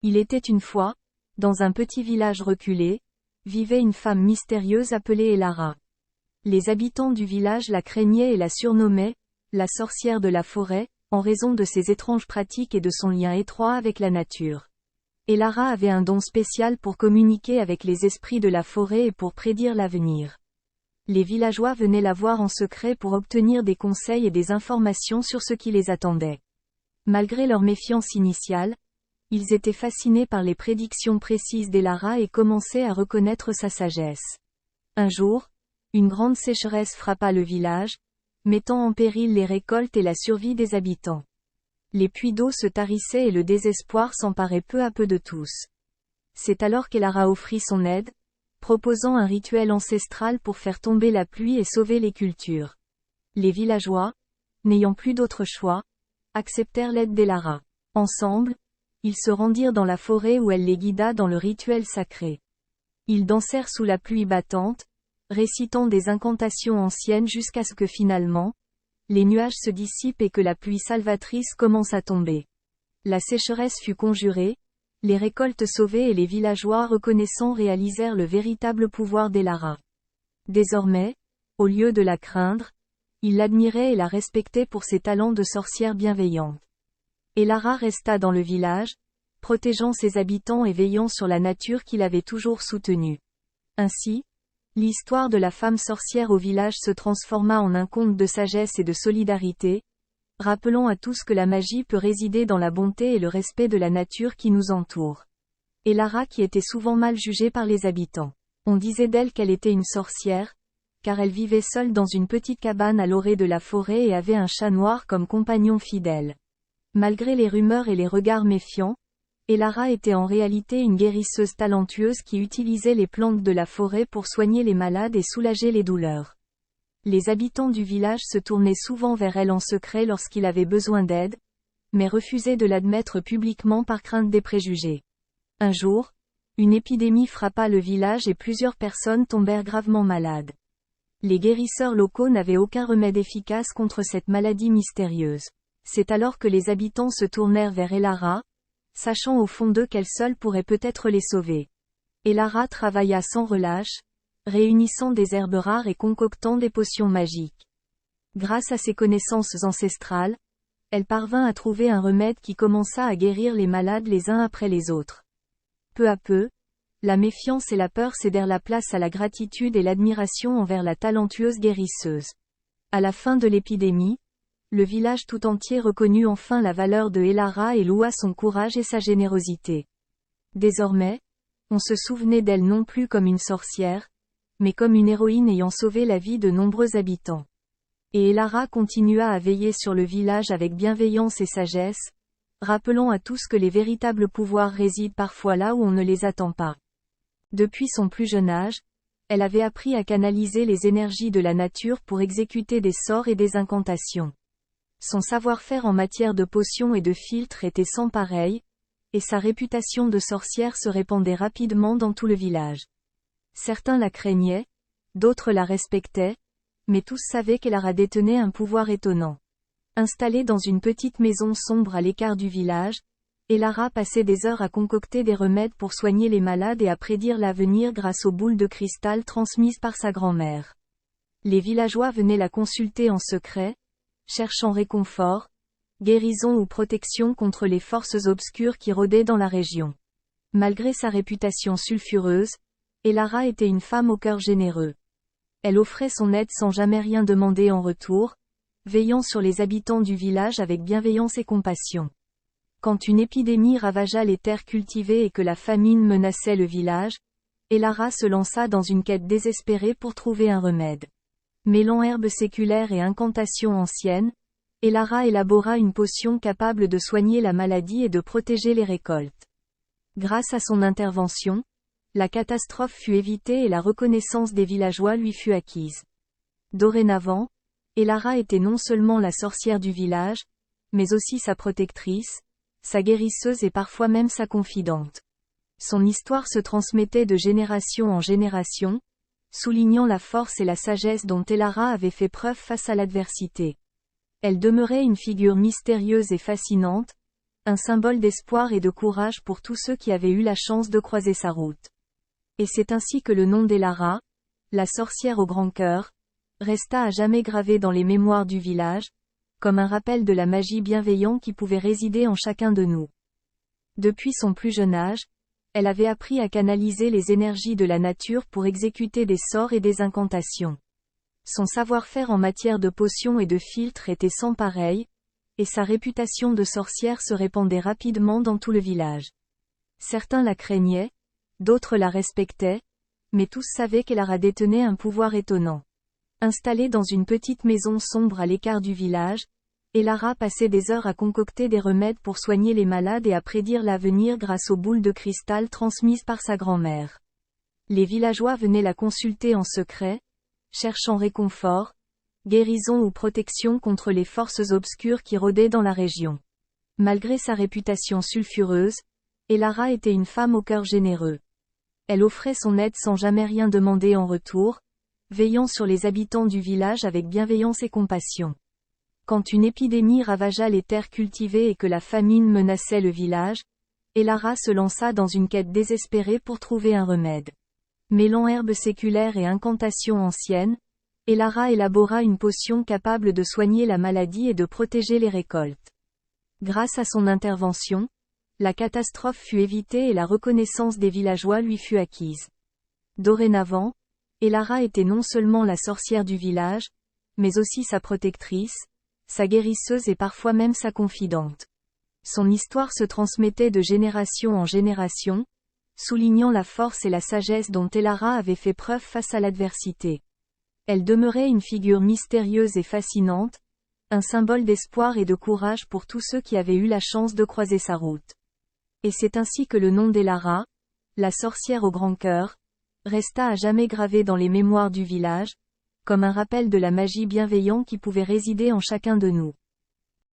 Il était une fois, dans un petit village reculé, vivait une femme mystérieuse appelée Elara. Les habitants du village la craignaient et la surnommaient « la sorcière de la forêt », en raison de ses étranges pratiques et de son lien étroit avec la nature. Elara avait un don spécial pour communiquer avec les esprits de la forêt et pour prédire l'avenir. Les villageois venaient la voir en secret pour obtenir des conseils et des informations sur ce qui les attendait. Malgré leur méfiance initiale, ils étaient fascinés par les prédictions précises d'Elara et commençaient à reconnaître sa sagesse. Un jour, une grande sécheresse frappa le village, mettant en péril les récoltes et la survie des habitants. Les puits d'eau se tarissaient et le désespoir s'emparait peu à peu de tous. C'est alors qu'Elara offrit son aide, proposant un rituel ancestral pour faire tomber la pluie et sauver les cultures. Les villageois, n'ayant plus d'autre choix, acceptèrent l'aide d'Elara. Ensemble, ils se rendirent dans la forêt où elle les guida dans le rituel sacré. Ils dansèrent sous la pluie battante, récitant des incantations anciennes jusqu'à ce que finalement, les nuages se dissipent et que la pluie salvatrice commence à tomber. La sécheresse fut conjurée, les récoltes sauvées et les villageois reconnaissants réalisèrent le véritable pouvoir d'Elara. Désormais, au lieu de la craindre, ils l'admiraient et la respectaient pour ses talents de sorcière bienveillante. Elara resta dans le village, protégeant ses habitants et veillant sur la nature qu'il avait toujours soutenue. Ainsi, l'histoire de la femme sorcière au village se transforma en un conte de sagesse et de solidarité, rappelant à tous que la magie peut résider dans la bonté et le respect de la nature qui nous entoure. Elara qui était souvent mal jugée par les habitants. On disait d'elle qu'elle était une sorcière, car elle vivait seule dans une petite cabane à l'orée de la forêt et avait un chat noir comme compagnon fidèle. Malgré les rumeurs et les regards méfiants, Elara était en réalité une guérisseuse talentueuse qui utilisait les plantes de la forêt pour soigner les malades et soulager les douleurs. Les habitants du village se tournaient souvent vers elle en secret lorsqu'ils avaient besoin d'aide, mais refusaient de l'admettre publiquement par crainte des préjugés. Un jour, une épidémie frappa le village et plusieurs personnes tombèrent gravement malades. Les guérisseurs locaux n'avaient aucun remède efficace contre cette maladie mystérieuse. C'est alors que les habitants se tournèrent vers Elara, sachant au fond d'eux qu'elle seule pourrait peut-être les sauver. Elara travailla sans relâche, réunissant des herbes rares et concoctant des potions magiques. Grâce à ses connaissances ancestrales, elle parvint à trouver un remède qui commença à guérir les malades les uns après les autres. Peu à peu, la méfiance et la peur cédèrent la place à la gratitude et l'admiration envers la talentueuse guérisseuse. À la fin de l'épidémie, le village tout entier reconnut enfin la valeur de Elara et loua son courage et sa générosité. Désormais, on se souvenait d'elle non plus comme une sorcière, mais comme une héroïne ayant sauvé la vie de nombreux habitants. Et Elara continua à veiller sur le village avec bienveillance et sagesse, rappelant à tous que les véritables pouvoirs résident parfois là où on ne les attend pas. Depuis son plus jeune âge, elle avait appris à canaliser les énergies de la nature pour exécuter des sorts et des incantations. Son savoir-faire en matière de potions et de filtres était sans pareil, et sa réputation de sorcière se répandait rapidement dans tout le village. Certains la craignaient, d'autres la respectaient, mais tous savaient qu'Elara détenait un pouvoir étonnant. Installée dans une petite maison sombre à l'écart du village, Elara passait des heures à concocter des remèdes pour soigner les malades et à prédire l'avenir grâce aux boules de cristal transmises par sa grand-mère. Les villageois venaient la consulter en secret, cherchant réconfort, guérison ou protection contre les forces obscures qui rôdaient dans la région. Malgré sa réputation sulfureuse, Elara était une femme au cœur généreux. Elle offrait son aide sans jamais rien demander en retour, veillant sur les habitants du village avec bienveillance et compassion. Quand une épidémie ravagea les terres cultivées et que la famine menaçait le village, Elara se lança dans une quête désespérée pour trouver un remède. Mêlant herbes séculaires et incantations anciennes, Elara élabora une potion capable de soigner la maladie et de protéger les récoltes. Grâce à son intervention, la catastrophe fut évitée et la reconnaissance des villageois lui fut acquise. Dorénavant, Elara était non seulement la sorcière du village, mais aussi sa protectrice, sa guérisseuse et parfois même sa confidente. Son histoire se transmettait de génération en génération, soulignant la force et la sagesse dont Elara avait fait preuve face à l'adversité. Elle demeurait une figure mystérieuse et fascinante, un symbole d'espoir et de courage pour tous ceux qui avaient eu la chance de croiser sa route. Et c'est ainsi que le nom d'Elara, la sorcière au grand cœur, resta à jamais gravé dans les mémoires du village, comme un rappel de la magie bienveillante qui pouvait résider en chacun de nous. Depuis son plus jeune âge, elle avait appris à canaliser les énergies de la nature pour exécuter des sorts et des incantations. Son savoir-faire en matière de potions et de filtres était sans pareil, et sa réputation de sorcière se répandait rapidement dans tout le village. Certains la craignaient, d'autres la respectaient, mais tous savaient qu'Elara détenait un pouvoir étonnant. Installée dans une petite maison sombre à l'écart du village, Elara passait des heures à concocter des remèdes pour soigner les malades et à prédire l'avenir grâce aux boules de cristal transmises par sa grand-mère. Les villageois venaient la consulter en secret, cherchant réconfort, guérison ou protection contre les forces obscures qui rôdaient dans la région. Malgré sa réputation sulfureuse, Elara était une femme au cœur généreux. Elle offrait son aide sans jamais rien demander en retour, veillant sur les habitants du village avec bienveillance et compassion. Quand une épidémie ravagea les terres cultivées et que la famine menaçait le village, Elara se lança dans une quête désespérée pour trouver un remède. Mêlant herbes séculaires et incantations anciennes, Elara élabora une potion capable de soigner la maladie et de protéger les récoltes. Grâce à son intervention, la catastrophe fut évitée et la reconnaissance des villageois lui fut acquise. Dorénavant, Elara était non seulement la sorcière du village, mais aussi sa protectrice, sa guérisseuse et parfois même sa confidente. Son histoire se transmettait de génération en génération, soulignant la force et la sagesse dont Elara avait fait preuve face à l'adversité. Elle demeurait une figure mystérieuse et fascinante, un symbole d'espoir et de courage pour tous ceux qui avaient eu la chance de croiser sa route. Et c'est ainsi que le nom d'Elara, la sorcière au grand cœur, resta à jamais gravé dans les mémoires du village, comme un rappel de la magie bienveillante qui pouvait résider en chacun de nous.